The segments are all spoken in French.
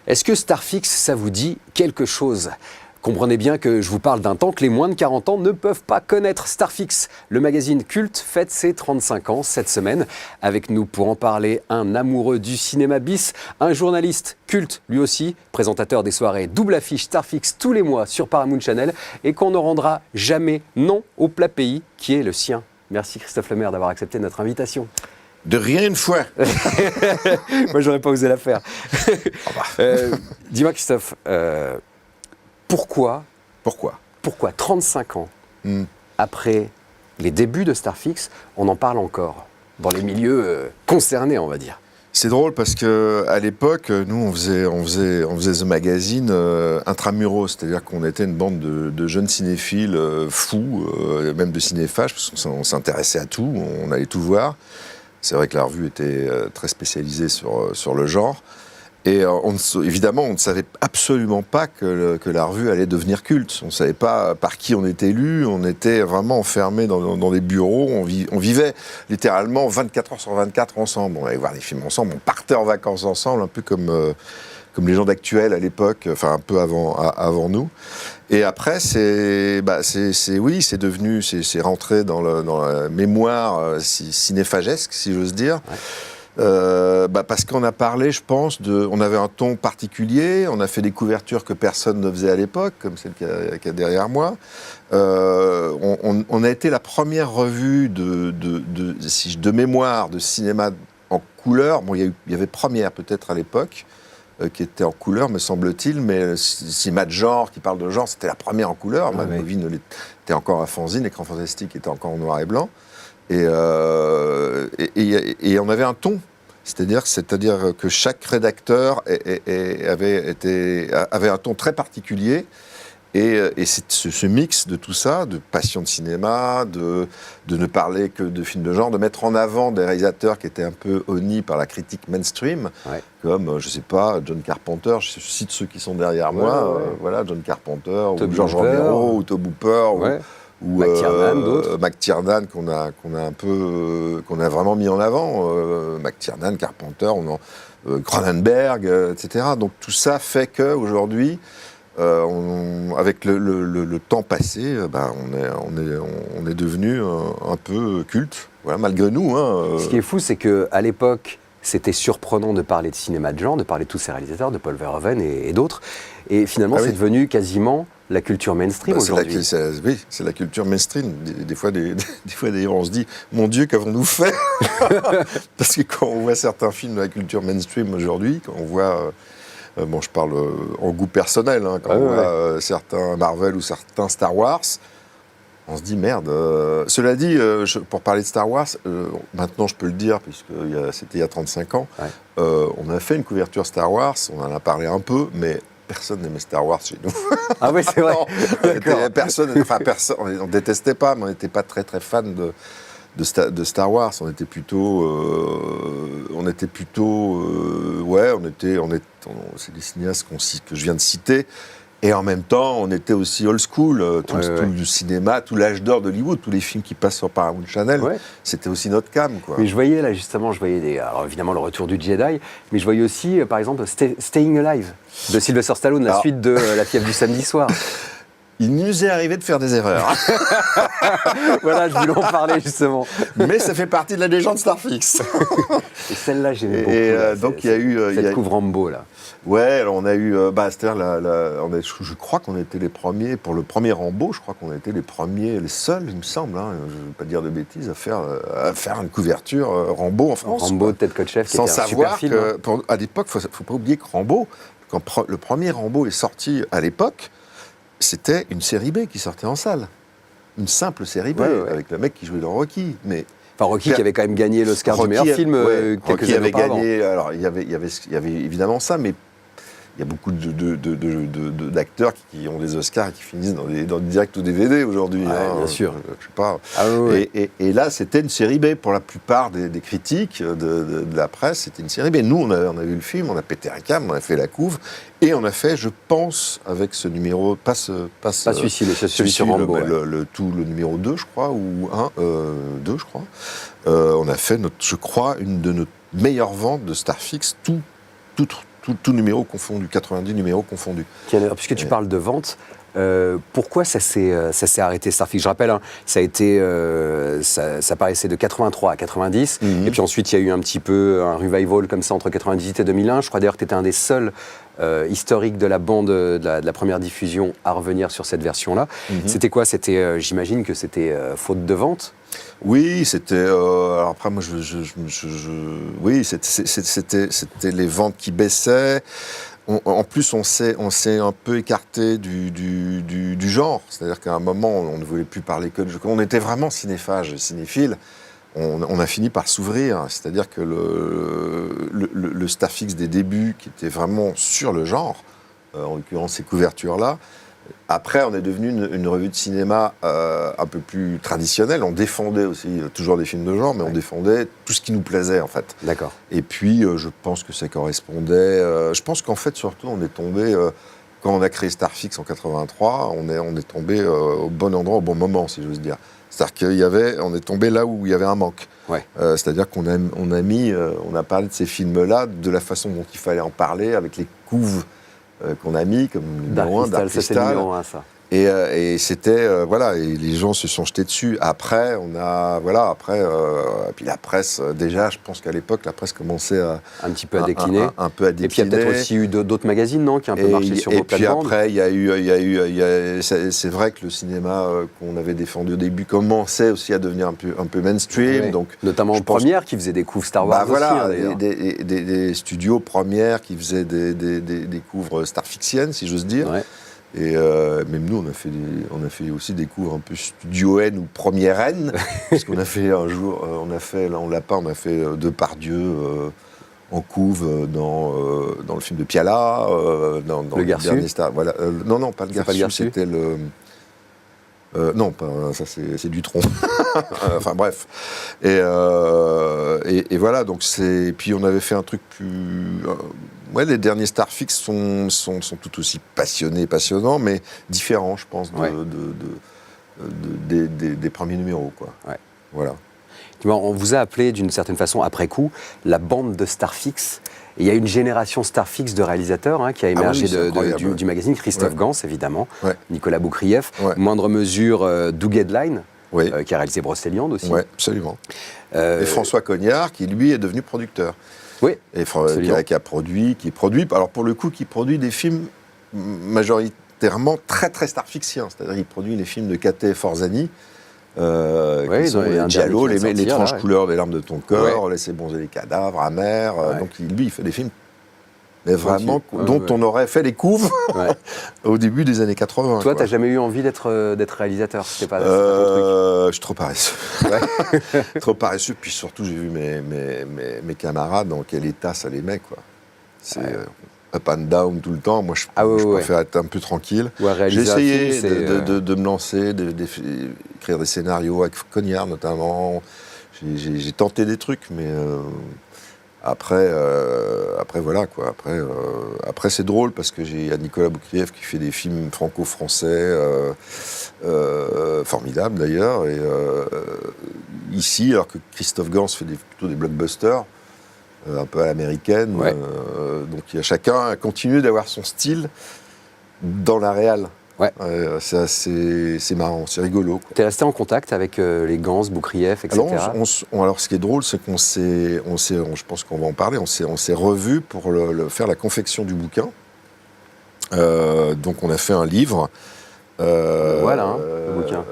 Est-ce que Starfix, ça vous dit quelque chose ? Comprenez bien que je vous parle d'un temps que les moins de 40 ans ne peuvent pas connaître. Starfix, le magazine culte, fête ses 35 ans cette semaine. Avec nous pour en parler, un amoureux du cinéma bis, un journaliste culte lui aussi, présentateur des soirées double affiche Starfix tous les mois sur Paramount Channel et qu'on ne rendra jamais non au plat pays qui est le sien. Merci Christophe Lemaire d'avoir accepté notre invitation. De rien une fois. Moi, j'aurais pas osé la faire. Dis-moi, Christophe, pourquoi 35 ans après les débuts de Starfix, on en parle encore dans les milieux concernés, on va dire? C'est drôle parce qu'à l'époque, nous, on faisait The Magazine intramuros, c'est-à-dire qu'on était une bande de jeunes cinéphiles fous, même de cinéphages, parce qu'on s'intéressait à tout, on allait tout voir. C'est vrai que la revue était très spécialisée sur le genre. Et évidemment, on ne savait absolument pas que la revue allait devenir culte. On ne savait pas par qui on était lu. On était vraiment enfermés dans des bureaux. On vivait littéralement 24 heures sur 24 ensemble. On allait voir des films ensemble. On partait en vacances ensemble, un peu comme les gens d'Actuel à l'époque, enfin un peu avant nous. Et après, c'est rentré dans la mémoire cinéphagesque, si j'ose dire. Ouais. Parce qu'on a parlé, je pense, on avait un ton particulier, on a fait des couvertures que personne ne faisait à l'époque, comme celle qu'il y a derrière moi. On a été la première revue de mémoire de cinéma en couleur. Bon, il y avait Première peut-être à l'époque, qui était en couleur, me semble-t-il, mais cinéma de genre, qui parle de genre, c'était la première en couleur. Movie était encore à fanzine, Écran Fantastique était encore en noir et blanc. Et on avait un ton, c'est-à-dire que chaque rédacteur avait un ton très particulier. Et c'est ce mix de tout ça, de passion de cinéma, de ne parler que de films de genre, de mettre en avant des réalisateurs qui étaient un peu honnis par la critique mainstream, ouais. Comme, je sais pas, John Carpenter, je cite ceux qui sont derrière moi, voilà, John Carpenter, ou George Romero, ou Tobe Hooper, ouais. ou McTiernan qu'on a vraiment mis en avant, McTiernan, Carpenter, Cronenberg, etc. Donc tout ça fait qu'aujourd'hui, avec le temps passé, on est devenu un peu culte, voilà, malgré nous. Ce qui est fou, c'est qu'à l'époque, c'était surprenant de parler de cinéma de genre, de parler de tous ces réalisateurs, de Paul Verhoeven et d'autres. Et finalement, c'est devenu quasiment la culture mainstream aujourd'hui. Oui, c'est la culture mainstream. Des fois, d'ailleurs, on se dit, mon Dieu, qu'avons-nous fait? Parce que quand on voit certains films de la culture mainstream aujourd'hui, quand on voit... je parle en goût personnel, quand on voit certains Marvel ou certains Star Wars, on se dit merde. Cela dit, pour parler de Star Wars, maintenant je peux le dire, puisque c'était il y a 35 ans, on a fait une couverture Star Wars, on en a parlé un peu, mais personne n'aimait Star Wars chez nous. Ah oui, c'est vrai. Personne, on ne détestait pas, mais on n'était pas très très fan de Star Wars. On était plutôt c'est des cinéastes que je viens de citer, et en même temps on était aussi old school, tout le cinéma, tout l'âge d'or d'Hollywood, tous les films qui passent sur Paramount Channel, c'était aussi notre cam, quoi. Mais je voyais là justement, alors évidemment le retour du Jedi, mais je voyais aussi par exemple Staying Alive de Sylvester Stallone, la suite de La fièvre du samedi soir. Il nous est arrivé de faire des erreurs. Voilà, je voulais en parler justement. Mais ça fait partie de la légende Starfix. Et celle-là, j'aimais beaucoup. Et donc il y a eu cette couve Rambo là. Ouais, alors on a eu, je crois qu'on était les premiers pour le premier Rambo. Je crois qu'on a été les seuls, il me semble. Je ne veux pas dire de bêtises, à faire une couverture Rambo en France. Rambo de Ted Kotcheff, qui était un super film. À l'époque, faut pas oublier que Rambo, quand le premier Rambo est sorti à l'époque, c'était une série B qui sortait en salle. Une simple série B, avec le mec qui jouait dans Rocky. Enfin, Rocky qui avait quand même gagné l'Oscar du meilleur film quelques années auparavant. Alors, il y avait évidemment ça, mais il y a beaucoup d'acteurs qui ont des Oscars et qui finissent dans des directs ou DVD aujourd'hui. Bien sûr. Je sais pas. Et là, c'était une série B. Pour la plupart des critiques de la presse, c'était une série B. Nous, on a vu le film, on a pété un câble, on a fait la couve, et on a fait, je pense, avec ce numéro, pas celui-ci, mais celui sur Rambo. Le numéro 2, je crois, ou 2, je crois. On a fait, je crois, une de nos meilleures ventes de Starfix, tout tout numéro confondu, 90 numéros confondus. Tiens, puisque tu parles de vente, pourquoi ça s'est arrêté Starfix? Je rappelle, hein, ça paraissait de 83 à 90, et puis ensuite il y a eu un petit peu un revival comme ça entre 98 et 2001. Je crois d'ailleurs que tu étais un des seuls historiques de la bande de la première diffusion à revenir sur cette version-là. C'était quoi? J'imagine que c'était faute de vente? Oui, c'était. Alors après, moi, oui, c'était les ventes qui baissaient. En plus, on s'est un peu écarté du genre. C'est-à-dire qu'à un moment, on ne voulait plus parler que de jeux. On était vraiment cinéphage, cinéphile. On a fini par s'ouvrir. C'est-à-dire que le Starfix des débuts, qui était vraiment sur le genre, en l'occurrence ces couvertures-là, après, on est devenu une revue de cinéma un peu plus traditionnelle. On défendait aussi toujours des films de genre, mais on défendait tout ce qui nous plaisait, en fait. D'accord. Et puis, je pense que ça correspondait... je pense qu'en fait, surtout, on est tombé... quand on a créé Starfix en 83, on est tombé au bon endroit, au bon moment, si j'ose dire. C'est-à-dire on est tombé là où il y avait un manque. Ouais. C'est-à-dire qu'on a parlé de ces films-là de la façon dont il fallait en parler, avec les couves qu'on a mis, comme numéro 1, Dark Crystal. C'est numéro 1, ça. Et c'était, voilà, et les gens se sont jetés dessus. Après, puis la presse, déjà, je pense qu'à l'époque, la presse commençait à... Un petit peu à décliner. Un peu à décliner. Et puis il y a peut-être aussi eu d'autres magazines, non, qui ont un peu marché sur vos plates-bandes. Et puis après, c'est vrai que le cinéma qu'on avait défendu au début commençait aussi à devenir un peu mainstream. Ouais. Donc, notamment Première, qui faisait des couves Star Wars aussi. Voilà, hein, des studios Première qui faisaient des couves starfixiennes, si j'ose dire. Ouais. Et même nous, on a fait aussi des couves un peu Studio N ou Première N, parce qu'on a fait un jour, on a fait Depardieu en couve dans le film de Piala, dans le Garçu. Dernier Star. Voilà. Non, pas le Garçu, c'était le... non, ça c'est Dutronc. Enfin bref. Et voilà, donc c'est... Puis on avait fait un truc plus... les derniers Starfix sont tout aussi passionnants, mais différents, je pense, des premiers numéros, quoi. Ouais. Voilà. On vous a appelé d'une certaine façon, après coup, la bande de Starfix. Et il y a une génération Starfix de réalisateurs qui a émergé du magazine. Christophe Gans, évidemment, Nicolas Boukrieff, moindre mesure Doug Edline, qui a réalisé Brocéliande aussi. Oui, absolument. Et François Cognard, qui lui est devenu producteur. Oui, et qui produit. Alors pour le coup, qui produit des films majoritairement très très starfixiens. C'est-à-dire qu'il produit les films de Kate Forzani, qui sont Giallo, l'étrange couleur des larmes de ton corps, Laissez bronzer les cadavres, Amer. Donc lui, il fait des films, mais vraiment dont on aurait fait les couves au début des années 80. Toi, t'as jamais eu envie d'être réalisateur? C'était pas ton truc? Je suis trop paresseux. Trop paresseux. Puis surtout, j'ai vu mes camarades dans quel état ça les met, quoi. C'est up and down tout le temps. Moi, je préfère être un peu tranquille. J'ai essayé de me lancer, d'écrire des scénarios avec Cognard notamment. J'ai tenté des trucs, mais après voilà, quoi. Après c'est drôle parce que il y a Nicolas Boukrieff qui fait des films franco-français formidables d'ailleurs. Et ici, alors que Christophe Gans fait plutôt des blockbusters, un peu à l'américaine. Donc chacun a continué d'avoir son style dans la réal. C'est marrant, c'est rigolo. Tu es resté en contact avec les Gans, Boukrieff, etc. Alors ce qui est drôle, c'est qu'on je pense qu'on va en parler, on s'est revus pour faire la confection du bouquin. Donc on a fait un livre. Voilà, le bouquin.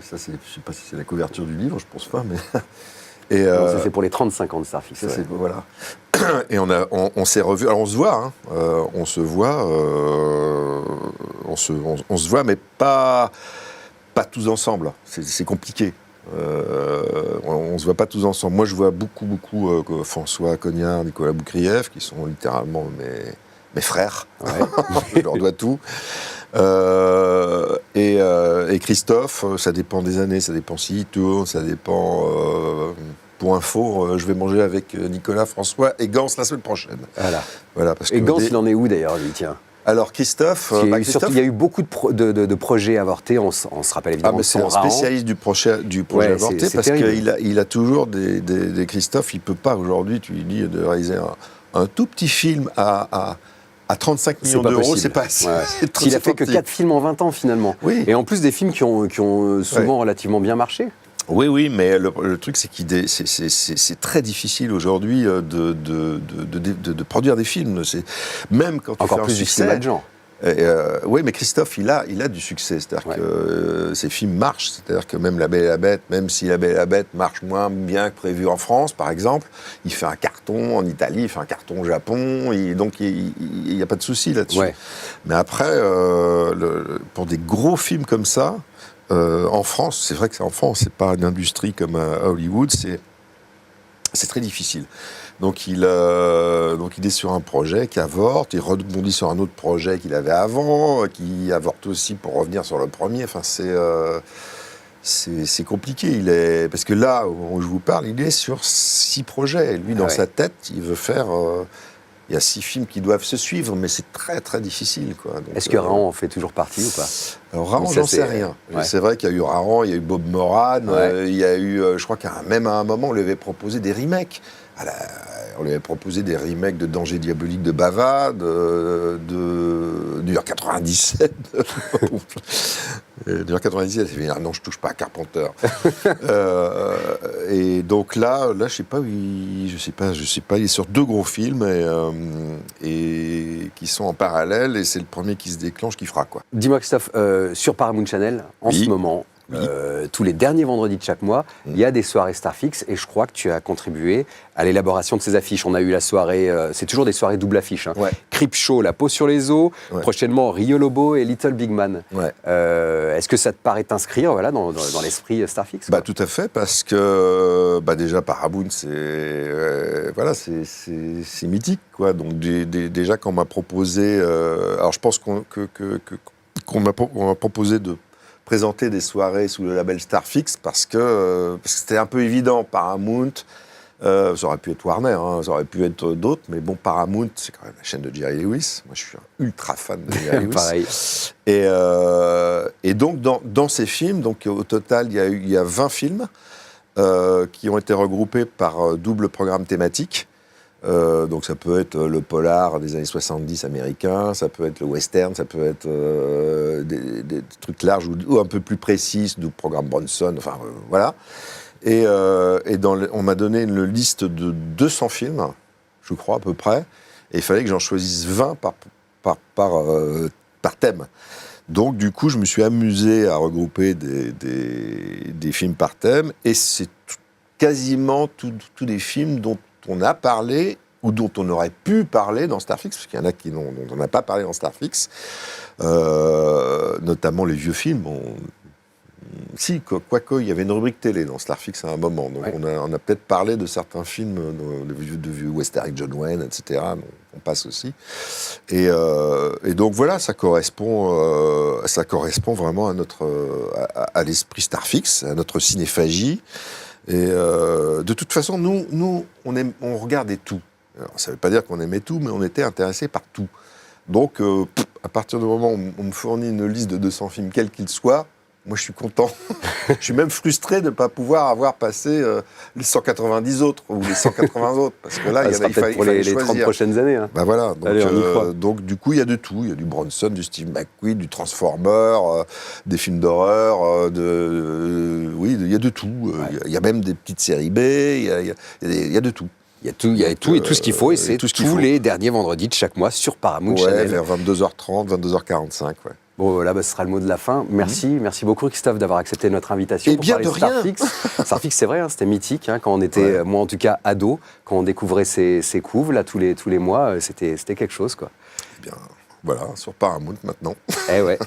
Ça, je ne sais pas si c'est la couverture du livre, je pense pas, mais... Non, ça c'est pour les 35 ans de Starfix. Voilà. Et on s'est revus. Alors on se voit, on se voit, mais pas tous ensemble. C'est compliqué. On se voit pas tous ensemble. Moi, je vois beaucoup François Cognard, Nicolas Boukrieff, qui sont littéralement mes frères. Je leur dois tout. Et Christophe, ça dépend des années, ça dépend s'il tourne, ça dépend... pour info, je vais manger avec Nicolas, François et Gans la semaine prochaine. Voilà, parce et Gans, il en est où d'ailleurs, lui, tiens? Alors Christophe... surtout, il y a eu beaucoup de projets avortés, on se rappelle évidemment. C'est un spécialiste du projet avorté, parce qu'il a toujours des Christophe, il ne peut pas aujourd'hui, tu lui dis de réaliser un tout petit film à 35 millions d'euros, c'est pas assez. Ouais. Il a fait que 4 films en 20 ans finalement. Oui. Et en plus des films qui ont souvent relativement bien marché. Oui, mais le truc, c'est c'est très difficile aujourd'hui de produire des films. Même quand tu encore fais plus un du succès, cinéma de genre. Oui, mais Christophe, il a du succès. C'est-à-dire que ses films marchent. C'est-à-dire que même La Belle et la Bête, même si La Belle et la Bête marche moins bien que prévu en France, par exemple, il fait un carton en Italie, il fait un carton au Japon, donc il n'y a pas de souci là-dessus. Ouais. Mais après, pour des gros films comme ça, en France, c'est vrai que c'est en France, c'est pas une industrie comme à Hollywood, c'est très difficile. Donc il est sur un projet qui avorte, il rebondit sur un autre projet qu'il avait avant, qui avorte aussi pour revenir sur le premier. Enfin, c'est compliqué. Parce que là, au moment où je vous parle, il est sur 6 projets. Lui, dans sa tête, il veut faire... il y a 6 films qui doivent se suivre, mais c'est très, très difficile, quoi. Est-ce que Raon en fait toujours partie ou pas? Alors, Raon, j'en sais rien. Ouais. C'est vrai qu'il y a eu Raon, il y a eu Bob Moran, il y a eu... je crois même à un moment, on lui avait proposé des remakes. On lui avait proposé des remakes de Danger diabolique de Bava, de New York 97. New York 97, il dit non, je touche pas à Carpenter. Et donc là, je sais pas, il est sur 2 gros films et qui sont en parallèle, et c'est le premier qui se déclenche qui fera quoi. Dis-moi Christophe, sur Paramount Channel, en ce moment, tous les derniers vendredis de chaque mois, il y a des soirées Starfix, et je crois que tu as contribué à l'élaboration de ces affiches. On a eu la soirée, c'est toujours des soirées double affiche. Creepshow, La peau sur les os, prochainement Rio Lobo et Little Big Man. Est-ce que ça te paraît t'inscrire dans l'esprit Starfix? Tout à fait, parce que déjà Paramount, c'est mythique, quoi. Donc déjà quand on m'a proposé, alors je pense qu'on m'a proposé de présenter des soirées sous le label Starfix parce que c'était un peu évident. Paramount, ça aurait pu être Warner, ça aurait pu être d'autres, mais bon, Paramount, c'est quand même la chaîne de Jerry Lewis. Moi, je suis un ultra fan de Jerry Lewis. Pareil. Et donc, dans ces films, donc, au total, il y a 20 films qui ont été regroupés par double programme thématique. Donc ça peut être le polar des années 70 américain, ça peut être le western, ça peut être des trucs larges ou un peu plus précis, du programme Bronson, enfin voilà. Et on m'a donné une liste de 200 films, je crois à peu près, et il fallait que j'en choisisse 20 par thème. Donc du coup, je me suis amusé à regrouper des films par thème, et c'est quasiment tous des films dont on a parlé ou dont on aurait pu parler dans Starfix, parce qu'il y en a dont on n'a pas parlé dans Starfix, notamment les vieux films. Si, quoique, il y avait une rubrique télé dans Starfix à un moment, donc on a peut-être parlé de certains films, de vieux western avec John Wayne, etc., on passe aussi. Et donc voilà, ça correspond vraiment à l'esprit Starfix, à notre cinéphagie. Et de toute façon, nous on regardait tout. Alors, ça ne veut pas dire qu'on aimait tout, mais on était intéressés par tout. Donc, à partir du moment où on me fournit une liste de 200 films, quels qu'ils soient, moi, je suis content. Je suis même frustré de ne pas pouvoir avoir passé les 190 autres ou les 180 autres. Parce que là, il fallait pour les 30 prochaines années. Hein. Voilà. Donc, allez, on y croit. Donc, du coup, il y a de tout. Il y a du Bronson, du Steve McQueen, du Transformer, des films d'horreur, oui, il y a de tout. Il y a même des petites séries B, il y a de tout. Il y a tout et tout ce qu'il faut, et c'est tous les derniers vendredis de chaque mois sur Paramount Channel. Vers 22h30, 22h45, Bon, là, ce sera le mot de la fin. Merci beaucoup, Christophe, d'avoir accepté notre invitation pour parler de Starfix. Starfix, c'est vrai, c'était mythique, quand on était, moi en tout cas, ado, quand on découvrait ces couves, là, tous les mois, c'était quelque chose, quoi. Eh bien, voilà, sur Paramount maintenant. Eh ouais.